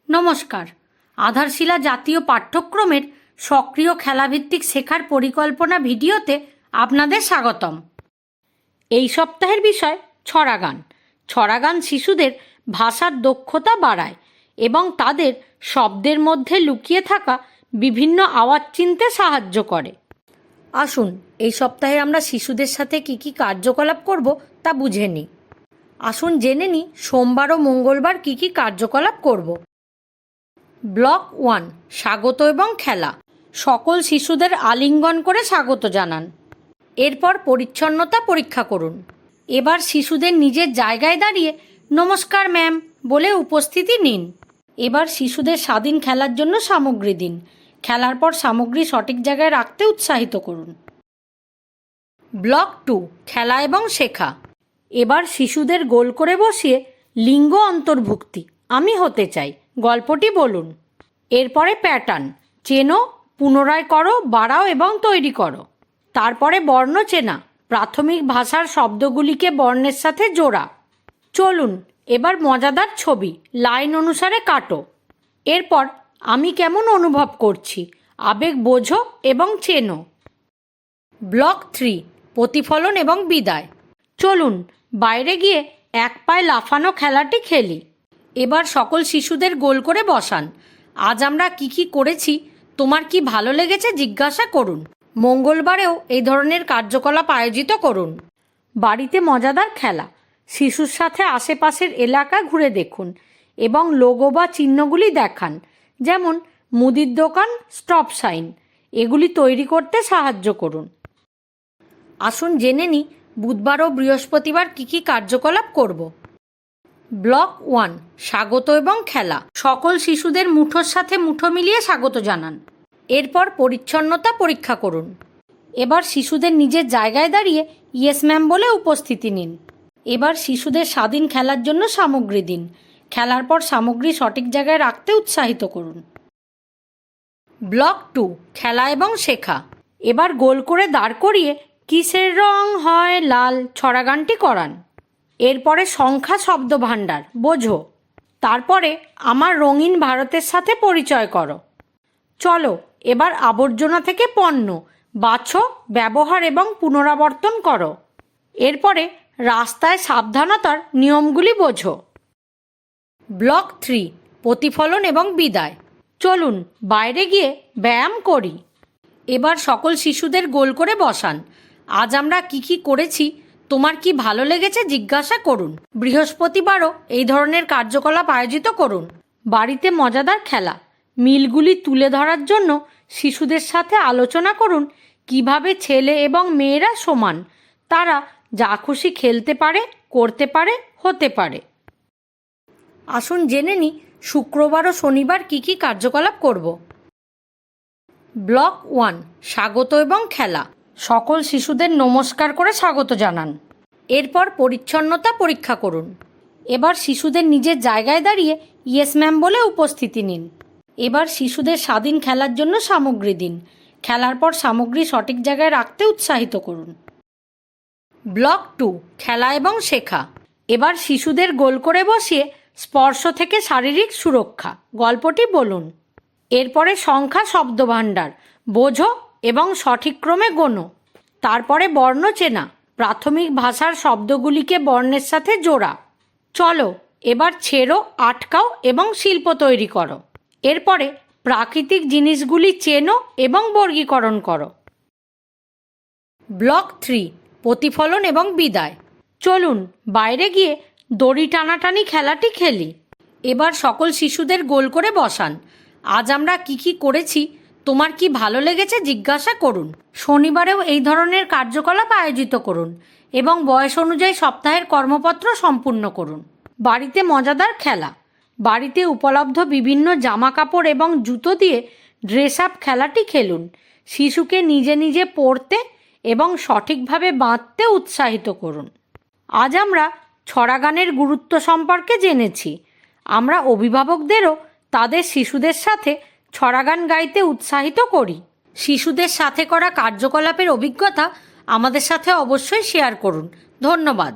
নমস্কার। আধারশিলা জাতীয় পাঠ্যক্রমের সক্রিয় খেলাভিত্তিক শেখার পরিকল্পনা ভিডিওতে আপনাদের স্বাগতম। এই সপ্তাহের বিষয় ছড়াগান। ছড়াগান শিশুদের ভাষার দক্ষতা বাড়ায় এবং তাদের শব্দের মধ্যে লুকিয়ে থাকা বিভিন্ন আওয়াজ চিনতে সাহায্য করে। আসুন এই সপ্তাহে আমরা শিশুদের সাথে কি কি কার্যকলাপ করব তা বুঝে নিই। আসুন জেনে নিই সোমবার ও মঙ্গলবার কি কি কার্যকলাপ করব। ব্লক 1, স্বাগত এবং খেলা। সকল শিশুদের আলিঙ্গন করে স্বাগত জানান। এরপর পরিচ্ছন্নতা পরীক্ষা করুন। এবার শিশুদের নিজের জায়গায় দাঁড়িয়ে নমস্কার ম্যাম বলে উপস্থিতি নিন। এবার শিশুদের স্বাধীন খেলার জন্য সামগ্রী দিন। খেলার পর সামগ্রী সঠিক জায়গায় রাখতে উৎসাহিত করুন। ব্লক 2, খেলা এবং শেখা। এবার শিশুদের গোল করে বসিয়ে লিঙ্গ অন্তর্ভুক্তি, আমি হতে চাই, গল্পটি বলুন। এরপরে প্যাটার্ন, চেনো, পুনরায় করো, বাড়াও এবং তৈরি করো। তারপরে বর্ণ চেনা, প্রাথমিক ভাষার শব্দগুলিকে বর্ণের সাথে জোড়া। চলুন এবার মজাদার ছবি লাইন অনুসারে কাটো। এরপর আমি কেমন অনুভব করছি, আবেগ বোঝো এবং চেনো। ব্লক 3, প্রতিফলন এবং বিদায়। চলুন বাইরে গিয়ে এক পায়ে লাফানো খেলাটি খেলি। এবার সকল শিশুদের গোল করে বসান। আজ আমরা কি কি করেছি, তোমার কি ভালো লেগেছে জিজ্ঞাসা করুন। মঙ্গলবারেও এই ধরনের কার্যকলাপ আয়োজিত করুন। বাড়িতে মজাদার খেলা। শিশুর সাথে আশেপাশের এলাকা ঘুরে দেখুন এবং লোগো বা চিহ্নগুলি দেখান, যেমন মুদির দোকান, স্টপ সাইন। এগুলি তৈরি করতে সাহায্য করুন। আসুন জেনে নিই বুধবার ও বৃহস্পতিবার কি কি কার্যকলাপ করব। ব্লক 1, স্বাগত এবং খেলা। সকল শিশুদের মুঠোর সাথে মুঠো মিলিয়ে স্বাগত জানান। এরপর পরিচ্ছন্নতা পরীক্ষা করুন। এবার শিশুদের নিজের জায়গায় দাঁড়িয়ে ইয়েস ম্যাম বলে উপস্থিতি নিন। এবার শিশুদের স্বাধীন খেলার জন্য সামগ্রী দিন। খেলার পর সামগ্রী সঠিক জায়গায় রাখতে উৎসাহিত করুন। ব্লক 2, খেলা এবং শেখা। এবার গোল করে দাঁড় করিয়ে কিসের রং হয় লাল ছড়াগানটি করান। এরপরে সংখ্যা শব্দ ভাণ্ডার বোঝো। তারপরে আমার রঙিন ভারতের সাথে পরিচয় করো। চলো এবার আবর্জনা থেকে পণ্য বাছো, ব্যবহার এবং পুনরাবর্তন করো। এরপরে রাস্তায় সাবধানতার নিয়মগুলি বোঝো। ব্লক 3, প্রতিফলন এবং বিদায়। চলুন বাইরে গিয়ে ব্যায়াম করি। এবার সকল শিশুদের গোল করে বসান। আজ আমরা কি কি করেছি, তোমার কি ভালো লেগেছে জিজ্ঞাসা করুন। বৃহস্পতিবারও এই ধরনের কার্যকলাপ আয়োজিত করুন। বাড়িতে মজাদার খেলা। মিলগুলি তুলে ধরার জন্য শিশুদের সাথে আলোচনা করুন কিভাবে ছেলে এবং মেয়েরা সমান। তারা যা খুশি খেলতে পারে, করতে পারে, হতে পারে। আসুন জেনে নিই শুক্রবার ও শনিবার কি কি কার্যকলাপ করব। ব্লক 1, স্বাগত এবং খেলা। সকল শিশুদের নমস্কার করে স্বাগত জানান। এরপর পরিচ্ছন্নতা পরীক্ষা করুন। এবার শিশুদের নিজের জায়গায় দাঁড়িয়ে ইয়েস ম্যাম বলে উপস্থিতি নিন। এবার শিশুদের স্বাধীন খেলার জন্য সামগ্রী দিন। খেলার পর সামগ্রী সঠিক জায়গায় রাখতে উৎসাহিত করুন। ব্লক 2, খেলা এবং শেখা। এবার শিশুদের গোল করে বসিয়ে স্পর্শ থেকে শারীরিক সুরক্ষা, গল্পটি বলুন। এরপরে সংখ্যা শব্দ ভাণ্ডার বোঝো এবং সঠিক ক্রমে গোনো। তারপরে বর্ণ চেনা, প্রাথমিক ভাষার শব্দগুলিকে বর্ণের সাথে জোড়া। চলো এবার ছেড়ো, আটকাও এবং শিল্প তৈরি করো। এরপরে প্রাকৃতিক জিনিসগুলি চেনো এবং বর্গীকরণ করো। ব্লক 3, প্রতিফলন এবং বিদায়। চলুন বাইরে গিয়ে দড়ি টানাটানি খেলাটি খেলি। এবার সকল শিশুদের গোল করে বসান। আজ আমরা কি কি করেছি, তোমার কি ভালো লেগেছে জিজ্ঞাসা করুন। শনিবারেও এই ধরনের কার্যকলাপ আয়োজিত করুন এবং বয়স অনুযায়ী সপ্তাহের কর্মপত্র সম্পূর্ণ করুন। বাড়িতে মজাদার খেলা। বাড়িতে উপলব্ধ বিভিন্ন জামা কাপড় এবং জুতো দিয়ে ড্রেস আপ খেলাটি খেলুন। শিশুকে নিজে নিজে পরতে এবং সঠিকভাবে বাঁধতে উৎসাহিত করুন। আজ আমরা ছড়াগানের গুরুত্ব সম্পর্কে জেনেছি। আমরা অভিভাবকদেরও তাদের শিশুদের সাথে ছড়াগান গাইতে উৎসাহিত করি। শিশুদের সাথে করা কার্যকলাপের অভিজ্ঞতা আমাদের সাথে অবশ্যই শেয়ার করুন। ধন্যবাদ।